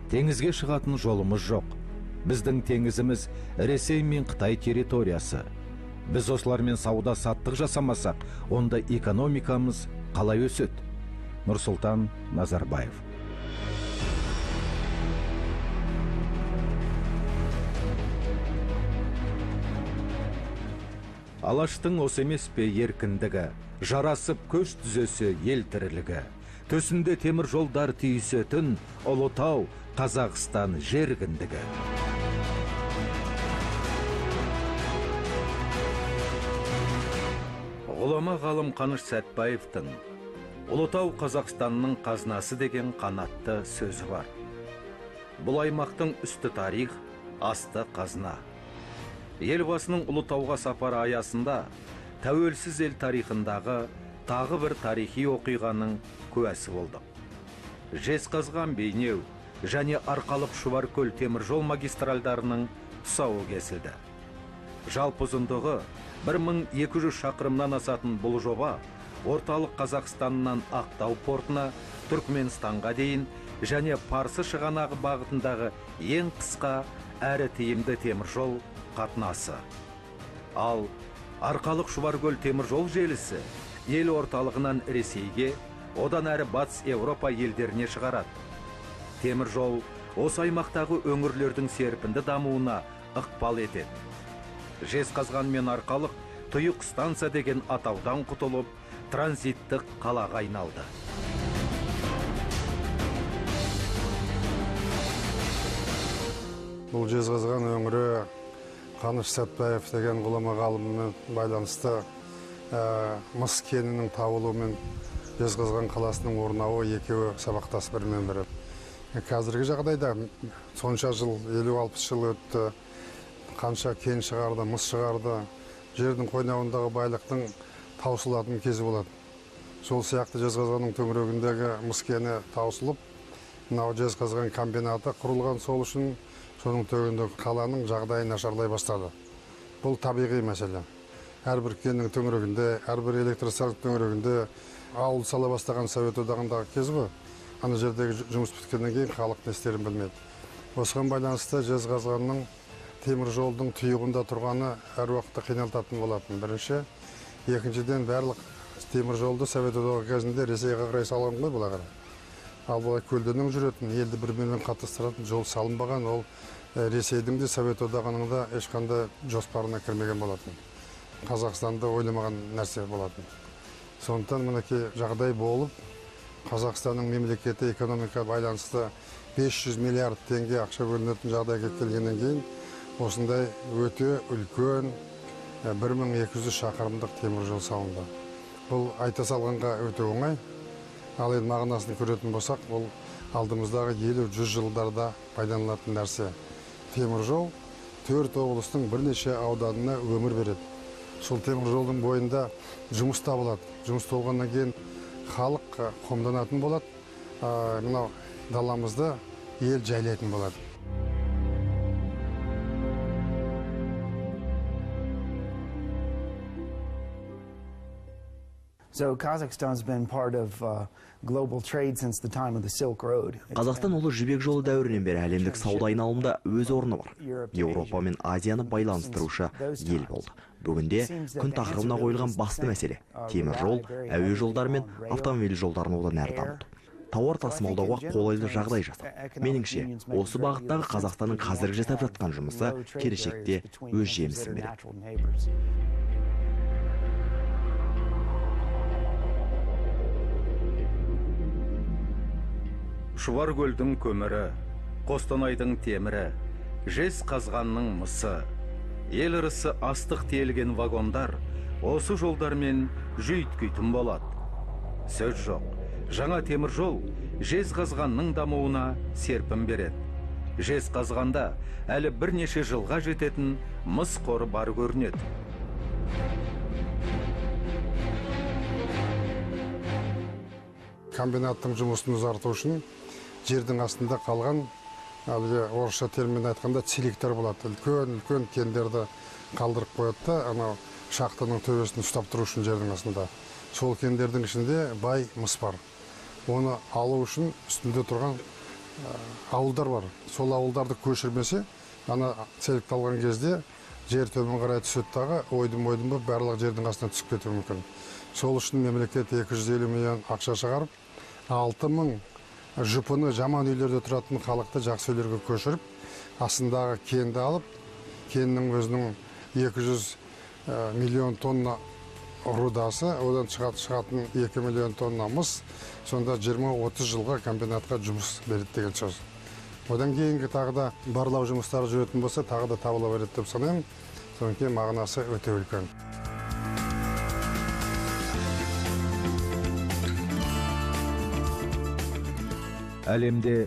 Теңізге шығатын жолымыз жоқ. Біздің теңізіміз Ресей мен Қытай территориясы. Біз осылармен сауда саттық жасамасақ, онда экономикамыз қалай өседі? Нұрсұлтан Назарбаев. Алаштың осы емес пе еркіндігі, жарасып көш түзесі ел тірілігі. Төсінде темір жолдар түйісетін Ұлытау, Қазақстан жергіндігі. Ғұлама ғалым Қаныш Сәтбаевтың Ұлытау Қазақстанның қазынасы деген қанатты сөзі бар. Бұл аймақтың үсті тарих, асты қазына. Елбасының Ұлытауға сапары аясында тәуелсіз ел тарихындағы тағы бір тарихи оқиғаның куәсі болдық. Жезқазған Бейнеу және Арқалық Шұбаркөл темір жол магистральдарының тұсауы кесілді. Жалпы ұзындығы 1200 шақырымнан асатын бұл жоба орталық Қазақстаннан Ақтау портына, Түркменстанға дейін және Парсы шығанағы бағытындағы ең қысқа әрі тиімді темір жол қатынасы. Ал Арқалық Шұбаркөл темір жол желісі ел орталығынан Ресейге, одан әрі Батыс Еуропа елдеріне шығарады. Темір жол осы аймақтағы өңірлердің серпінді дамуына ықпал етеді. Жезқазған мен Арқалық тұйық станция деген атаудан құтылып, транзиттік қалаға айналды. Бұл Жезқазған өңірі Қаныш Сәтбаев деген ғұлама ғалыммен байланысты мыс кенінің табылуымен Жезқазған қаласының орнауы екеуі сабақтас бірімен бірі. Қазіргі жағдайда сонша жыл, 50-60 жыл өтті, қанша кен шығарды, мыс шығарды, жердің қойнауындағы байлықтың таусылатын кезі болады. Сол сияқты Жезқазғанның төңірегіндегі мыс кені таусылып, мынау Жезқазған комбинаты құрылған сол үшін соның төгіндегі қаланың жағдайы нашарлай бастады. Бұл табиғи мәселе. Әрбір кеннің төңірегінде, әрбір электростардың төңірегінде ауыл сала бастаған Совет одағындағы кез ғой. Ана жердегі жұмыс біткеннен кейін халық не істерін білмеді. Осыған байланысты Жезқазғанның темір жолдың тұйығында тұрғаны әр уақытта қиналтатын болатын. Бірінші, екіншіден барлық темір жолды Совет одағы кезінде Ресейге қарай салған ғой бұлар. Ал бұлай көлденең жүретін, елді бір-бірімен қатыстыратын жол салынбаған, ол Ресейдің де Совет одағының да ешқандай жоспарына кірмеген болатын. Қазақстанды ойламаған нәрсе болатын. Сондықтан мінекей жағдай болып, Қазақстанның мемлекеті экономика байланысты 500 миллиард теңге ақша бөлінетін жағдайға келгеннен кейін, осындай өте үлкен 1200 шақырымдық темір жол салынды. Бұл айта салғанға өте оңай. Ал енді мағынасын көретін болсақ, бұл алдымыздағы 50-100 жылдарда пайдаланылатын нәрсе. Темір жол 4 облыстың бірнеше ауданына өмір береді. Сол темір жолдың бойында жұмыс табылады. Жұмыс толғаннан кейін халық қомданатын болады. Мынау даламызды ел жайлайтын болады. So Kazakhstan's been part of global trade since the time of the Silk Road. Қазақстан ұлы жібек жолы дәуірінен бері әлемдік сауда айналымында өз орны бар. Еуропа мен Азияны байланыстырушы ел болды. Бүгінде күн тақырыбына қойылған басты мәселе темір жол, әуе жолдары мен автомобиль жолдарын одан әрі дамыту. Тауар тасымалдауға қолайлы жағдай жасау. Меніңше, осы бағыттағы Қазақстанның қазіргі жасап жатқан жұмысы келешекте өз жемісін береді. Шұбаркөлдің көмірі, Қостанайдың темірі, Жезқазғанның мысы, ел ырысы астық тиелген вагондар осы жолдармен жүйткитін болады. Сөз жоқ, жаңа темір жол Жезқазғанның дамуына серпін береді. Жезқазғанда әлі бірнеше жылға жететін мыс қоры бар көрінеді. Комбинаттың жұмысын ұзарту үшін жердің астында қалған, әлгі орысша термин айтқанда целиктер болады. Үлкен кендерді қалдырып қояды да, анау шахтаның төбесін ұстап тұру үшін жердің астында. Сол кендердің ішінде бай мыс бар. Оны алу үшін үстінде тұрған ауылдар бар. Сол ауылдарды көшірмесе, ана селекталған кезде жер төмен қарай түседі дағы, ойдым болып барлық жердің астына түсіп кетуі мүмкін. Сол үшін мемлекет 250 миллион ақша шығарып, 6000 жұпыны жаман үйлерде тұратын халықты жақсы үйлерге көшіріп, астындағы кенді алып, кеннің өзінің 200 миллион тонна рудасы, одан шығатын 2 миллион тонна мыс, сонда 20-30 жылға комбинатқа жұмыс береді деген сөз. Одан кейінгі тағы да барлау жұмыстары жүретін болса, тағы да табыла береді деп санаймын. Содан кейін мағынасы өте үлкен. Әлемде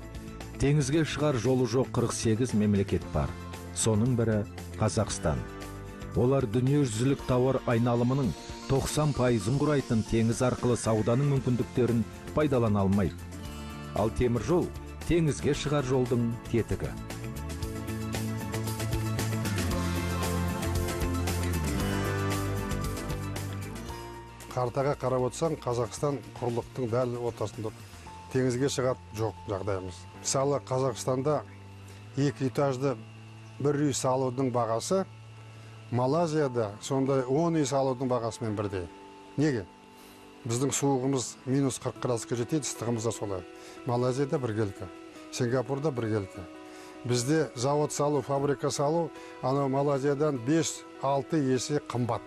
теңізге шығар жолы жоқ 48 мемлекет бар. Соның бірі Қазақстан. Олар дүниежүзілік тауар айналымының 90%-ын құрайтын теңіз арқылы сауданың мүмкіндіктерін пайдалана алмайды. Ал темір жол теңізге шығар жолдың тетігі. Қартаға қарап отырсаң, Қазақстан құрлықтың дәл ортасында. Теңізге шығады жоқ жағдайымыз. Мысалы, Қазақстанда 2 этажды бір үй салудың бағасы Малайзияда сондай 10 үй салудың бағасымен бірдей. Неге? Біздің суығымыз минус 40 градусқа жетеді, ыстығымыз да солай. Малайзияда біркелкі, Сингапурда біркелкі. Бізде завод салу, фабрика салу, анау Малайзиядан 5-6 есе қымбат.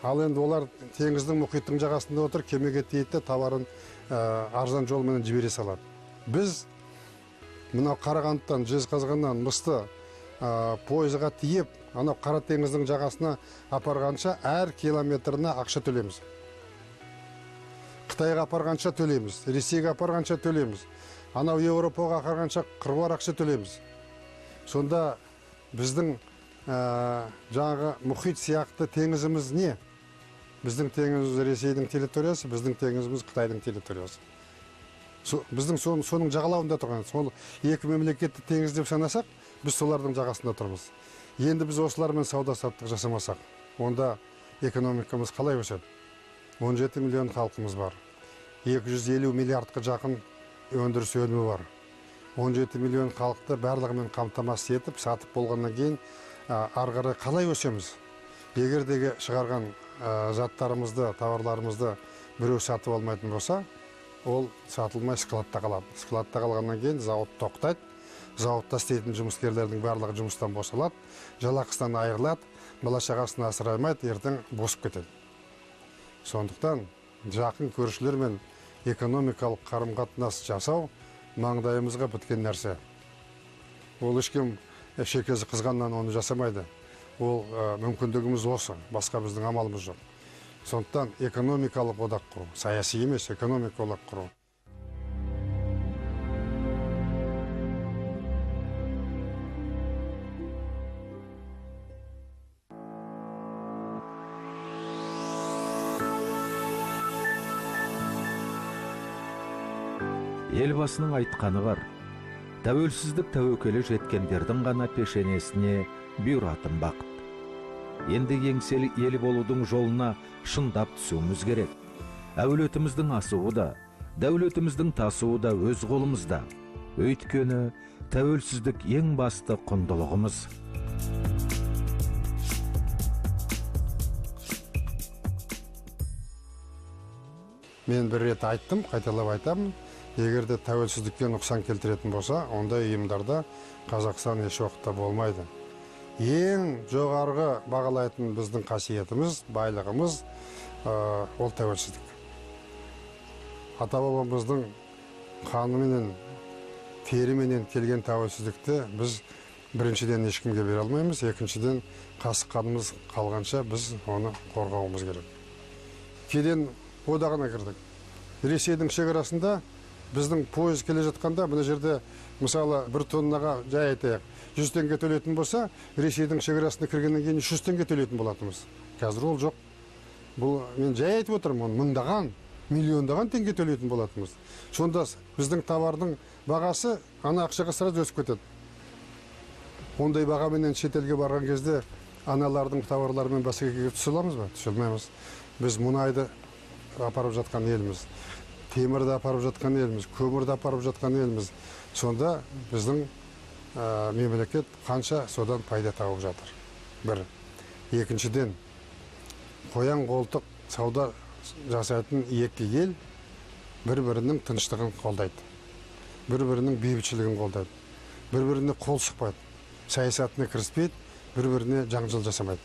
Ал енді олар теңіздің мұхиттың жағасында отыр, кемеге тиеді, товарын арзан жолмен жібере салады. Біз мынау Қарағандыдан, Жезқазғаннан мысты пойызға тиеп, анау Қара теңіздің жағасына апарғанша әр километріне ақша төлейміз. Қытайға апарғанша төлейміз, Ресейге апарғанша төлейміз. Анау Еуропаға апарғанша қыруар ақша төлейміз. Сонда біздің жаңағы мұхит сияқты теңізіміз не? Біздің теңізіміз Ресейдің территориясы, біздің теңізіміз Қытайдың территориясы. Біздің соның жағалауында тұрған, сол екі мемлекетті теңіз деп санасақ, біз солардың жағасында тұрмыз. Енді біз осылармен сауда-саттық жасамасақ, онда экономикамыз қалай өседі? 17 миллион халқымыз бар. 250 миллиардқа жақын өндіріс өнімі бар. 17 миллион халықты барлығымен қамтамасыз етіп, сатып болғаннан кейін ары қарай қалай өсеміз? Егер деге шығарған заттарымызды, тауарларымызды біреу сатып алмайтын болса, ол сатылмай складта қалады. Складта қалғаннан кейін зауыт тоқтайды. Зауытта істейтін жұмыскерлердің барлығы жұмыстан босалады, жалақысынан айырылады, бала-шағасын асырай алмайды, ертең босып кетеді. Сондықтан жақын көршілермен экономикалық қарым-қатынас жасау маңдайымызға біткен нәрсе. Ол ешкім шекесі қызғаннан оны жасамайды. Ол мүмкіндігіміз осы, басқа біздің амалымыз жоқ. Сондықтан экономикалық одақ құру, саяси емес, экономикалық одақ құру. Елбасының айтқаны бар. Тәуелсіздік тәуекелі жеткендердің ғана пешенесіне бұйыратын бақыт. Енді еңселі ел болудың жолына шындап түсуіміз керек. Әулетіміздің асуы да, дәулетіміздің тасуы да өз қолымызда. Өйткені тәуелсіздік ең басты құндылығымыз. Мен бір рет айттым, қайталап айтамын. Егерде тәуелсіздікке нұқсан келтіретін болса, онда ұйымдарда Қазақстан еш уақытта болмайды. Ең жоғарғы бағалайтын біздің қасиетіміз, байлығымыз ол тәуелсіздік. Ата-бабамыздың қанымен, теріменен келген тәуелсіздікті біз біріншіден ешкімге бере алмаймыз, екіншіден қасық-қанымыз қалғанша біз оны қорғауымыз керек. Кеден одағына кірдік. Ресейдің шекарасында біздің пойыз келе жатқанда, бұл жерде мысалы бір тоннаға жай айтайық, 100 теңге төлейтін болса, Ресейдің шекарасына кіргеннен кейін 300 теңге төлейтін болатынбыз. Қазір ол жоқ. Бұл мен жай айтып отырмын, мыңдаған, миллиондаған теңге төлейтін болатынбыз. Сонда біздің товардың бағасы ана ақшаға сразу өсіп кетеді. Ондай бағаменен шетелге барған кезде аналардың товарларымен бәсекеге түсе аламыз ба? Түсе алмаймыз. Біз мұнайды апарып жатқан елміз. темірді апарып жатқан елміз, көмірді апарып жатқан елміз. Сонда біздің мемлекет қанша содан пайда тауып жатыр. Бір. Екіншіден, қоян қолтық сауда жасайтын екі ел бір-бірінің тыныштығын қолдайды. Бір-бірінің бейбітшілігін қолдайды. Бір-біріне қол сұқпайды. Саясатына кіріспейді, бір-біріне жаңжыл жасамайды.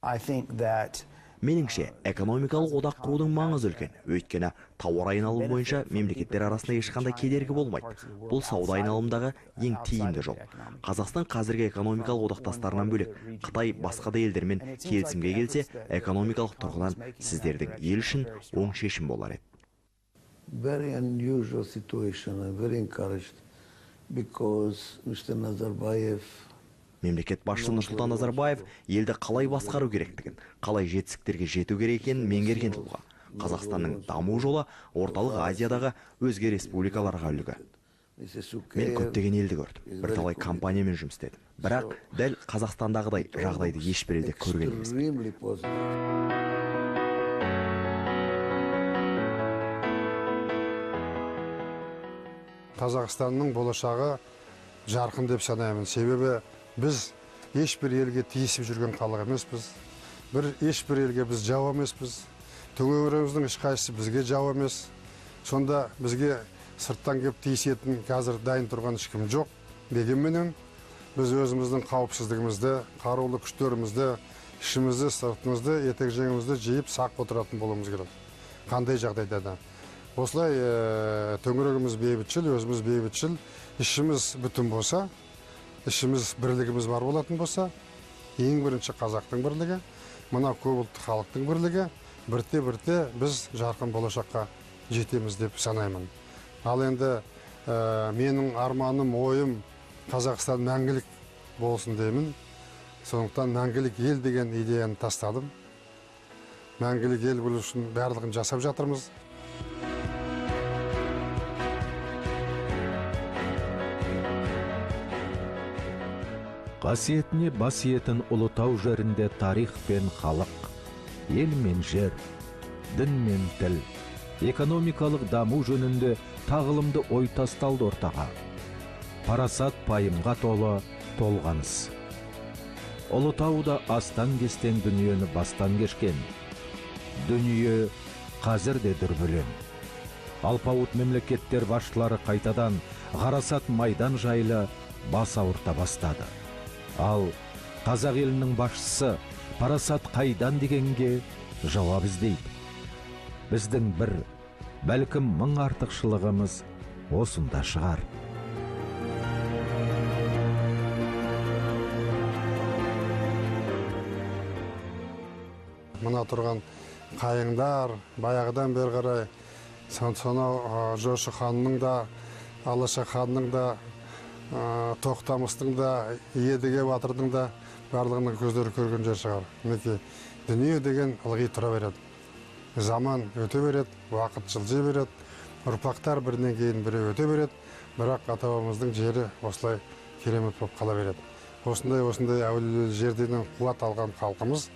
I think that Меніңше, экономикалық одақ құрудың маңызы үлкен. Өйткені тауар айналымы бойынша мемлекеттер арасында ешқандай кедергі болмайды. Бұл сауда айналымдағы ең тиімді жол. Қазақстан қазіргі экономикалық одақтастарынан бөлек, Қытай басқа да елдермен келісімге келсе, экономикалық тұрғыдан сіздердің ел үшін оң шешім болар еді. Very unusual situation. I'm very encouraged because Mr. Nazarbayev Мемлекет басшысы Нұрсұлтан Назарбаев елді қалай басқару керектігін, қалай жетістіктерге жету керек екенін меңгерген тұлға. Қазақстанның даму жолы орталық Азиядағы өзге республикаларға үлгі. Мен көптеген елді көрдім, бірталай компаниямен жұмыс істедім. Бірақ дәл Қазақстандағыдай жағдайды ешбір елде көрген емес. extremely positive. Қазақстанның болашағы жарқын деп санаймын. Себебі біз ешбір елге тиісіп жүрген халық емеспіз. Ешбір елге біз жау емеспіз. Төңірегіміздің ешқайсысы бізге жау емес. Сонда бізге сырттан кеп тиісетін қазір дайын тұрған ешкім жоқ. Дегенменен біз өзіміздің қауіпсіздігімізді, қарулы күштерімізді, ішімізді, сыртымызды, етек жеңімізді жиып сақ отыратын болуымыз керек. Қандай жағдайда да. Осылай төңірегіміз бейбітшіл, өзіміз бейбітшіл, ішіміз бүтін болса, ішіміз бірлігіміз бар болатын болса, ең бірінші қазақтың бірлігі, мына көпұлтты халықтың бірлігі, бірте-бірте біз жарқын болашаққа жетеміз деп санаймын. Ал енді менің арманым, ойым Қазақстан мәңгілік болсын деймін. Сондықтан мәңгілік ел деген идеяны тастадым. Мәңгілік ел болу үшін барлығын жасап жатырмыз. Қасиетіне бас етін Ұлытау жерінде тарих пен халық, ел мен жер, дін мен тіл, экономикалық даму жөнінде тағылымды ой тасталды ортаға. Парасат пайымға толы толғаныс. Ұлытауда астан кестен дүниені бастан кешкен. Дүние қазір де дүрбелең. Алпауыт мемлекеттер басшылары қайтадан ғарасат майдан жайлы бас ауырта бастады. Ал қазақ елінің басшысы парасат қайдан дегенге жауап іздейді. Біздің бір, бәлкім мың артықшылығымыз осында шығар. Мына тұрған қайыңдар баяғыдан бері қарай сонау Жошы ханның да, Алаша ханның да, Тоқтамыстың да, Едіге батырдың да барлығының көздері көрген жер шығар. Мінекей, дүние деген ылғи тұра береді. Заман өте береді, уақыт жылжи береді, ұрпақтар бірінен кейін бірі өте береді, бірақ ата-бабамыздың жері осылай керемет болып қала береді. Осындай әулиелі жерден қуат алған халқымыз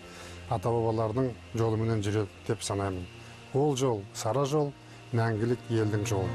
ата-бабалардың жолыменен жүреді деп санаймын. Ол жол, сара жол, мәңгілік елдің жолы.